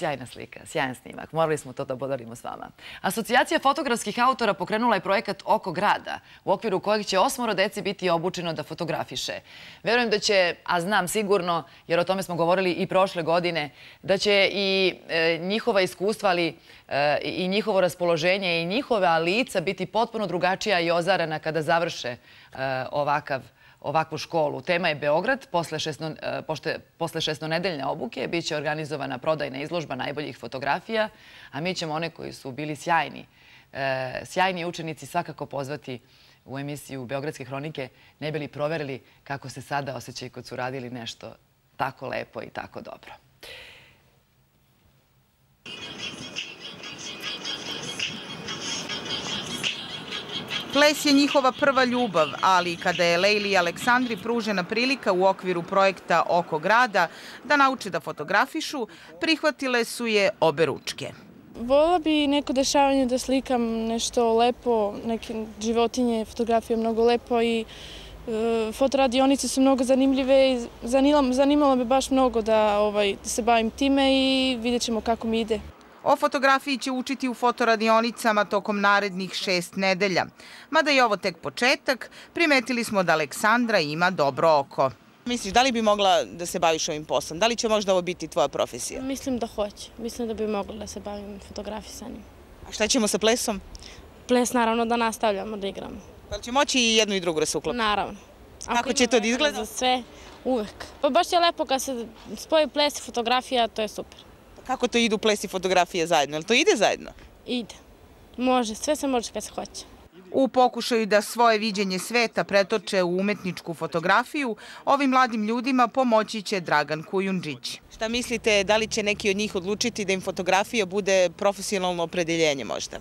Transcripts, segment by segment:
Sjajna slika, sjajan snimak. Morali smo to da podelimo s vama. Asocijacija fotografskih autora pokrenula je projekat Oko grada, u okviru kojeg će 8 dece biti obučeno da fotografiše. Verujem da će, a znam sigurno, jer o tome smo govorili i prošle godine, da će i njihova iskustva, ali i njihovo raspoloženje i njihova lica biti potpuno drugačija i ozarena kada završe ovakvu školu. Tema je Beograd. Posle šestnonedeljne obuke biće organizovana prodajna izložba najboljih fotografija, a mi ćemo one koji su bili sjajni učenici svakako pozvati u emisiju Beogradske hronike, ne bi li proverili kako se sada osjećaju kad su radili nešto tako lepo i tako dobro. Ples je njihova prva ljubav, ali kada je Lejli i Aleksandri pružena prilika u okviru projekta Oko grada da nauče da fotografišu, prihvatile su je obe ručke. Voljela bi neko dešavanje da slikam nešto lepo, neke životinje, fotografije mnogo lepo i fotoradionice su mnogo zanimljive i zanimalo me baš mnogo da se bavim time i vidjet ćemo kako mi ide. O fotografiji će učiti u fotoradionicama tokom narednih 6 nedelja. Mada je ovo tek početak, primetili smo da Aleksandra ima dobro oko. Misliš, da li bi mogla da se baviš ovim poslom? Da li će možda ovo biti tvoja profesija? Mislim da hoće. Mislim da bi mogla da se bavim fotografisanjem. A šta ćemo sa plesom? Ples naravno da nastavljamo da igramo. Da li će moći i jednu i drugu da se uklopi? Naravno. Kako će to da izgleda? Za sve, uvek. Pa baš je lepo kad se spoji ples i fotografija, to je super. Kako to idu ples i fotografije zajedno? Jel to ide zajedno? Ide. Može, sve se može kad se hoće. U pokušaju da svoje viđenje sveta pretoče u umetničku fotografiju, ovim mladim ljudima pomoći će Dragan Kujundžić. Šta mislite, da li će neki od njih odlučiti da im fotografija bude profesionalno opredeljenje možda?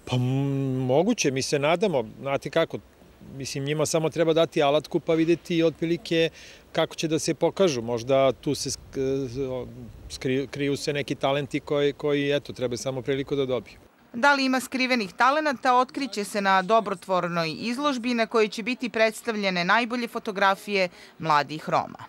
Pa moguće, mi se nadamo. Znate kako, mislim, njima samo treba dati alatku pa vidjeti otprilike kako će da se pokažu. Možda tu se kriju se neki talenti koji eto, treba samo priliku da dobiju. Da li ima skrivenih talenata, otkriće se na dobrotvornoj izložbi na kojoj će biti predstavljene najbolje fotografije mladih Roma.